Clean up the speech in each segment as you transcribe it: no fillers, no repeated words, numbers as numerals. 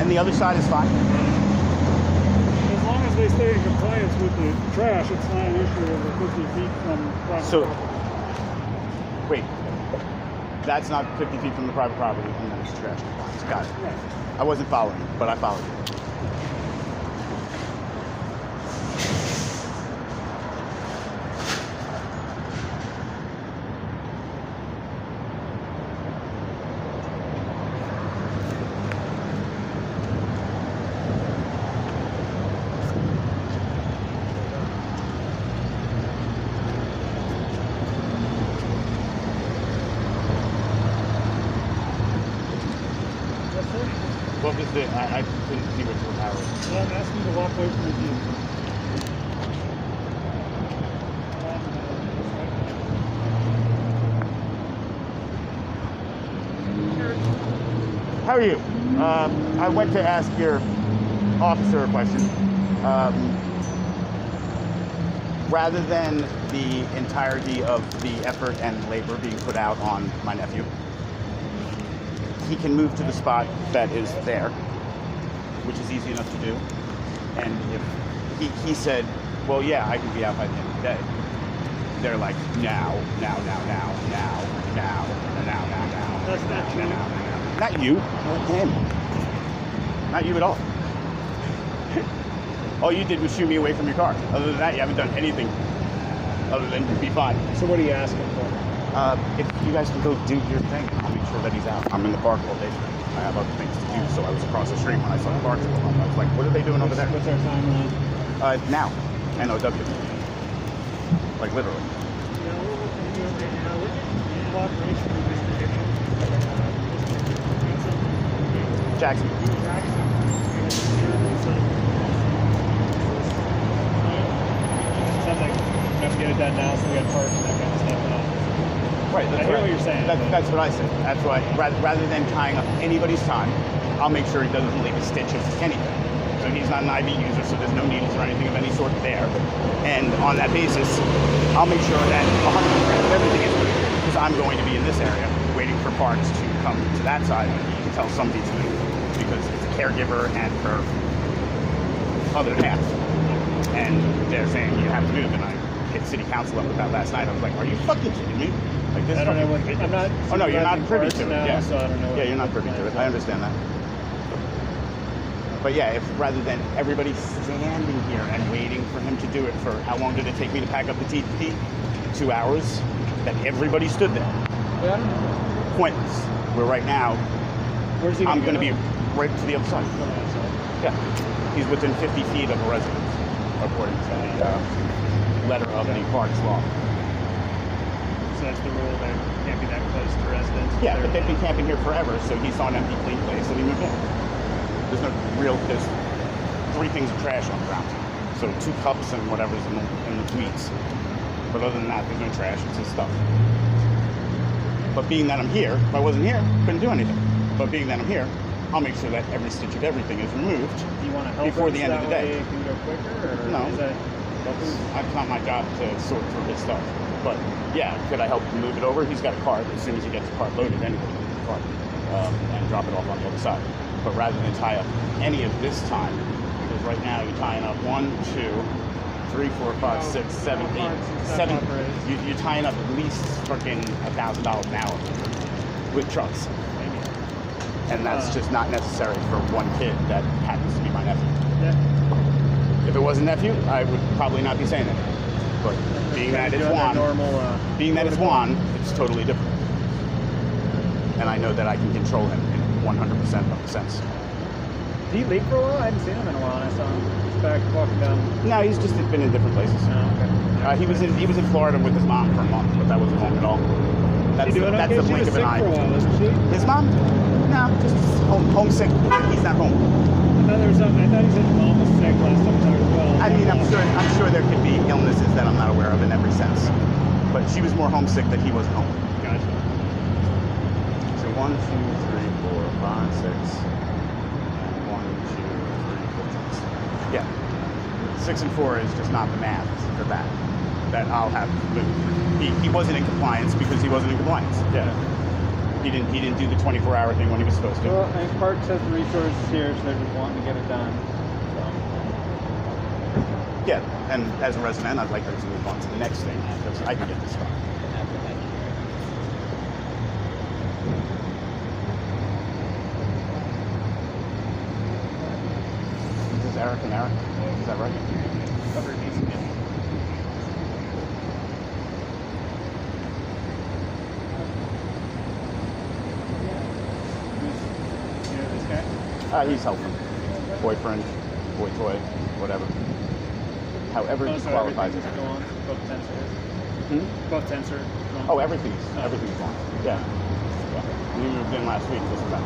And the other side is fine. As long as they stay in compliance with the trash, it's not an issue over 50 feet from private property. Wait. That's not 50 feet from the private property, and then it's trash compliance. Got it. Right. I wasn't following, but I followed you. What was the, I couldn't see what your power was. Well, I'm asking you to walk away from the view. How are you? I went to ask your officer a question. Rather than the entirety of the effort and labor being put out on my nephew, he can move to the spot that is there, which is easy enough to do. And if he said, well, yeah, I can be out by the end of the day. They're like, now. That's not you. Not you, him. Not you at all. All you did was shoot me away from your car. Other than that, you haven't done anything other than be fine. So what are you asking for? If you guys can go do your thing, I'll make sure that he's out. I'm in the park all day today. I have other things to do, so I was across the street when I saw the park. I was like, what are they doing over there? What's our timeline? Now. NOW. Like literally. Yeah, we're looking at it right now. We're in cooperation with Mr. Hitchens. Jackson. Sounds like we have to get it done now, so we got parks and that kind of stuff. Right, I hear what you're saying. That's what I said. That's why, rather than tying up anybody's time, I'll make sure he doesn't leave a stitch of anything. So he's not an IV user, so there's no needles or anything of any sort there. And on that basis, I'll make sure that 100% of everything is moved, because I'm going to be in this area waiting for parts to come to that side. You can tell somebody's moved because it's a caregiver and her other half. And they're saying you have to move, and I hit city council up with that last night. I was like, are you fucking kidding me? Like, this I don't know what, I'm not. Oh no, you're not privy to it. Now, Yeah, so I don't know. Yeah, you're not privy to it. I understand that. But yeah, if rather than everybody standing here and waiting for him to do it for how long did it take me to pack up the TP? 2 hours. That everybody stood there. Yeah, I don't know. Pointless. Where right now, Where's he I'm going to be go? right to the other side. Yeah, he's within 50 feet of a residence, according to the letter of the park's law. So that's the rule. There can't be that close to residents. Yeah, but they've been camping here forever, so he saw an empty clean place and he moved in. There's there's 3 things of trash on the ground. So 2 cups and whatever's in the tweets. But other than that, there's no trash, it's his stuff. But being that I'm here, if I wasn't here, couldn't do anything. But being that I'm here, I'll make sure that every stitch of everything is removed. Do you want to help before the end of the day. It can go quicker, or No. is that It's not my job to sort through his stuff. But yeah, could I help him move it over? He's got a cart. As soon as he gets the cart loaded, anybody can move the cart and drop it off on the other side. But rather than tie up any of this time, because right now you're tying up 1, 2, 3, 4, 5, 6, 7, 8, 7. You're tying up at least fucking $1,000 an hour with trucks. And that's just not necessary for one kid that happens to be my nephew. Yeah. If it was a nephew, I would probably not be saying it. But being that it's Juan, it's totally different. And I know that I can control him in 100% of the sense. Did he leave for a while? I hadn't seen him in a while. I saw him. He's back walking down. No, he's just been in different places. Oh, okay. He was in Florida with his mom for a month, but that wasn't home at all. That's She doing that's okay? the She blink was of an sick eye. for a while, wasn't she? His mom? No, just homesick. He's not home. I thought there was something. I thought he said his mom was sick last time we talked as well. I mean, I'm sure there could be illnesses that I'm not aware of in every sense. But she was more homesick that he wasn't home. Gotcha. So 1, 2, 3, 4, 5, 6. 1, 2, 3, 4, 6. Yeah. 6 and 4 is just not the math for that. That I'll have moved. He wasn't in compliance because he wasn't in compliance. Yeah. He didn't do the 24-hour thing when he was supposed to. Well, and Parks has the resources here, so they're just wanting to get it done. So. Yeah, and as a resident, I'd like her to move on to the next thing because I can get this done. This is Eric and Eric. Is that right? Covered Eason. He's helping. Boyfriend, boy toy, whatever. However he qualifies it. Both tensors. Both tensor. Oh, everything's on. Yeah. When he moved in last week, this was that.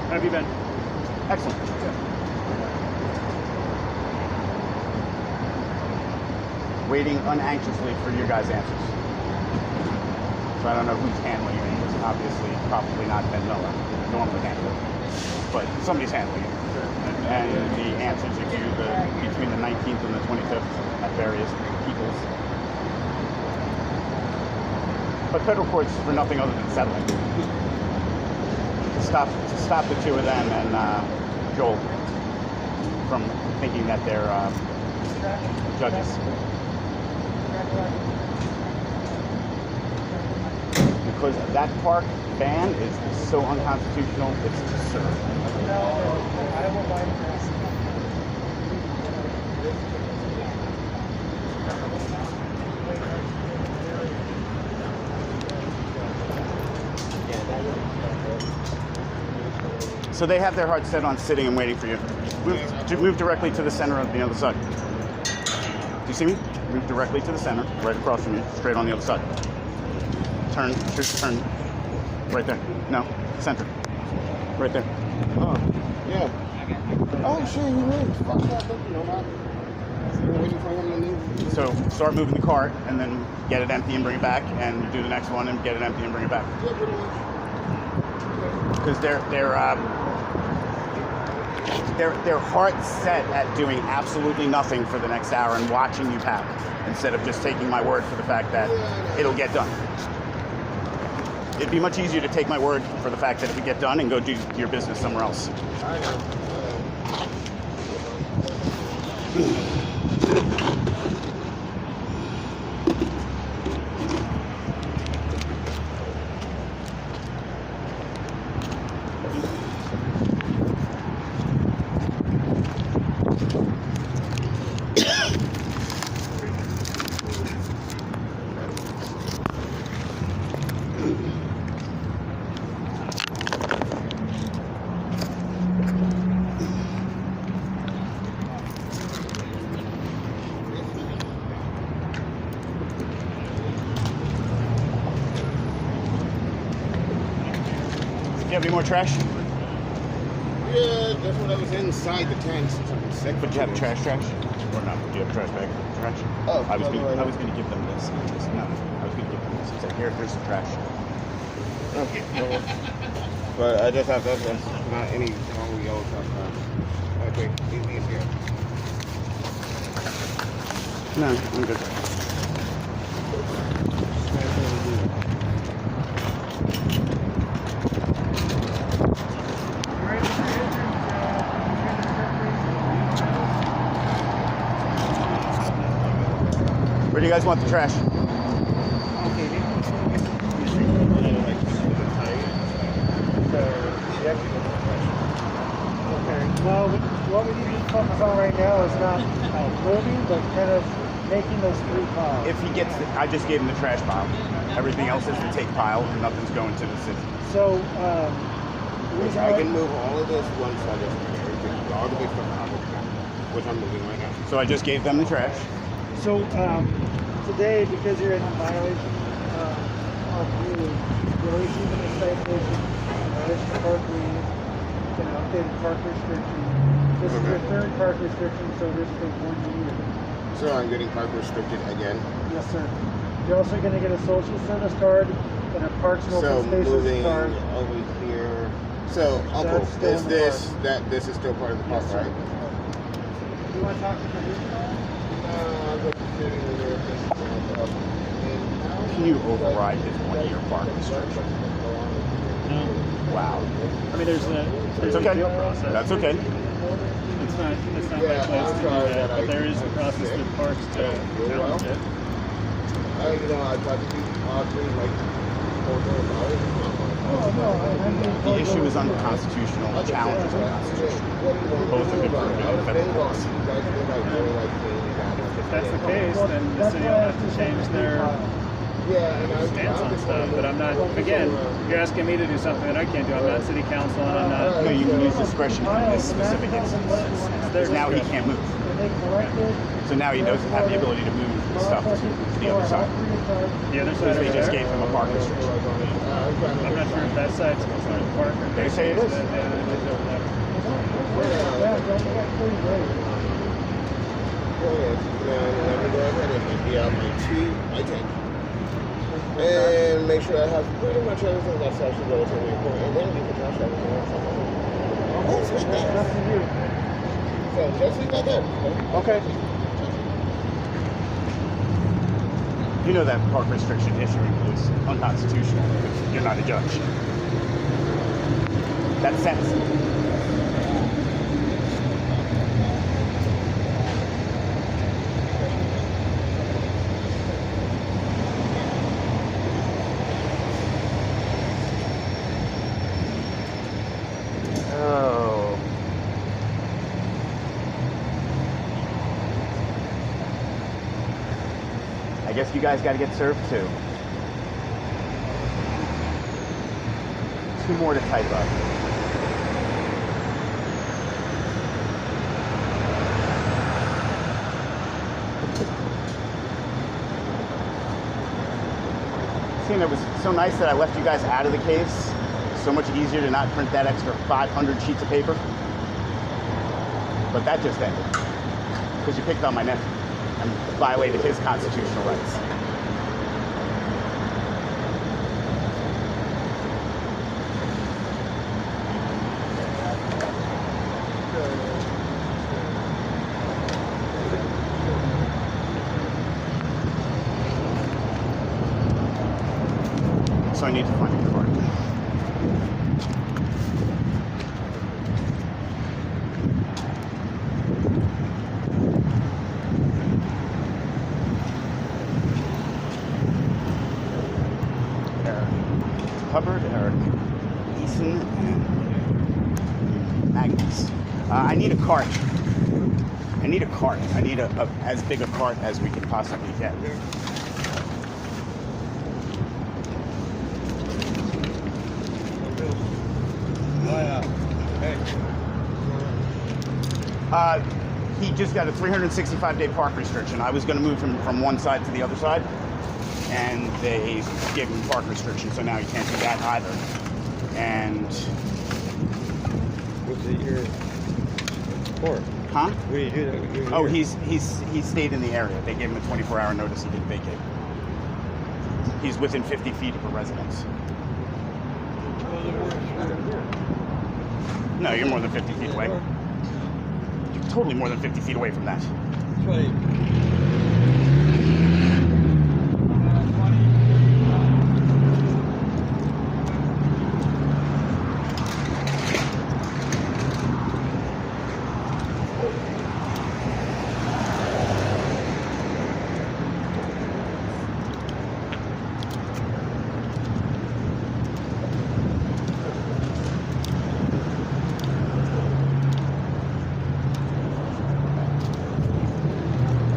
How have you been? Excellent. Waiting unanxiously for your guys' answers. So I don't know who's handling it. It's obviously probably not Ben Miller, who normally handles it. But somebody's handling it. And the answers are due between the 19th and the 25th at various people's. But federal courts for nothing other than settling. To stop the two of them and Joel from thinking that they're judges. Because that park ban is so unconstitutional, it's absurd. So they have their hearts set on sitting and waiting for you. Move directly to the center of the other side. Do you see me? Move directly to the center, right across from you, straight on the other side. Turn. Right there. No, center. Right there. Oh, yeah. Oh, shit, he moved. Fuck that, you know, not. We're waiting for him to move. So start moving the cart and then get it empty and bring it back, and do the next one and get it empty and bring it back. Yeah, pretty much. Because their heart's set at doing absolutely nothing for the next hour and watching you pack, instead of just taking my word for the fact that it'll get done. It'd be much easier to take my word for the fact that it would get done and go do your business somewhere else. I know. You have any more trash? Yeah, that's what I was inside the tent since I've been sick. But you have trash? Or not? Do you have a trash bag? Trash? Oh, I was no, gonna no. give them this. No, I was gonna give them this. Say, here's some trash. Okay. But I just have that's not any normal yellow stuff. Okay, these here. No, I'm good. Where do you guys want the trash? Okay. Well, what we need to focus on right now is not moving, but kind of making those three piles. If he gets, I just gave him the trash pile. Everything else is the take pile, and nothing's going to the city. So, Which I can move all of this one side of everything, all the way from the which I'm moving right now. So I just gave them the trash. So today, because you're in violation of rules, you're receiving a citation, violation park leave, an updated park restriction. This is your third park restriction, so this is 1 year. So I'm getting park restricted again. Yes, sir. You're also going to get a social service card and a parks and So open spaces moving card. over here. So Uncle, That's still is in the this is still part of the park, Yes, sir. right? Do you want to talk to the regional? Can you override his 1-year park restriction? No. Wow. I mean, there's It's an okay. appeal process. That's okay. It's not my place to do that, but there is a process with parks to challenge it. I tried to keep all three like The issue is unconstitutional. The challenge is unconstitutional. Both have been proven in federal courts. If that's the case, then the city will have to change their stance on stuff. But I'm not, again, you're asking me to do something that I can't do. I'm not city council and I'm not. No, you can use discretion in this specific instance. Because now he can't move. So now he doesn't have the ability to move the stuff to the other side. The other side Because they over just there? gave him a park restriction. I'm not sure if that side's considered a park or They say it is. And make sure I have pretty much everything that's actually relatively important. And then we can touch everything else. So just leave that there. Okay. You know that park restriction issuing is unconstitutional because you're not a judge. That's sentencing. Oh. I guess you guys got to get served too. 2 more to type up. Seeing it was so nice that I left you guys out of the case. So much easier to not print that extra 500 sheets of paper. But that just ended. Because you picked on my nephew and violated his constitutional rights. So I need to find a card. Eric Hubbard, Eric Eason Magnus. I need a cart. I need a cart. I need as big a cart as we can possibly get. He just got a 365-day park restriction. I was going to move him from one side to the other side, and they gave him a park restriction, so now he can't do that either. And Was it your court? huh? What do you do that? Oh, he stayed in the area. They gave him a 24-hour notice. He didn't vacate. He's within 50 feet of a residence. No, you're more than 50 feet away. You're totally more than 50 feet away from that. That's right.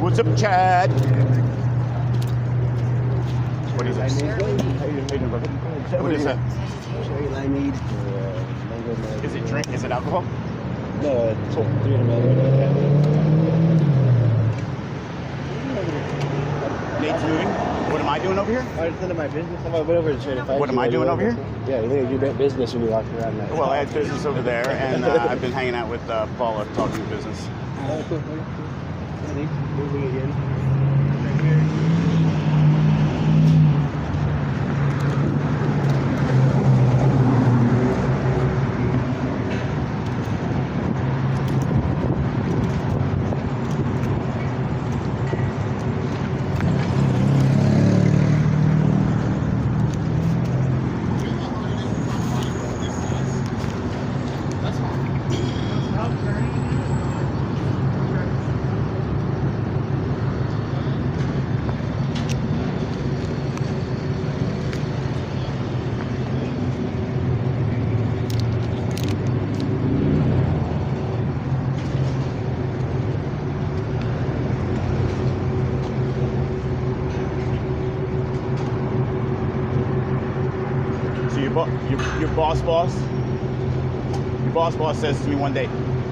What's up, Chad? What is that? What is that? Cherry limeade. Is it drink? Is it alcohol? No, it's 300 milligrams. Nate's moving. What am I doing over here? I was none of my business. I went over to certify. What am I doing over here? Yeah, you think you do business when you walk around that. Well, I had business over there, and I've been hanging out with Paula talking business. Oh, cool. Moving again. your boss says to me one day,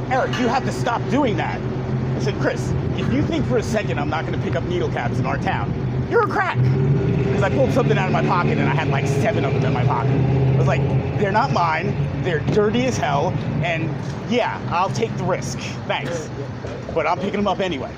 Eric, you have to stop doing that. I said, Chris, if you think for a second I'm not going to pick up needle caps in our town, you're a crack. Because I pulled something out of my pocket and I had like 7 of them in my pocket. I was like, they're not mine, they're dirty as hell, and yeah, I'll take the risk. Thanks. But I'm picking them up anyway.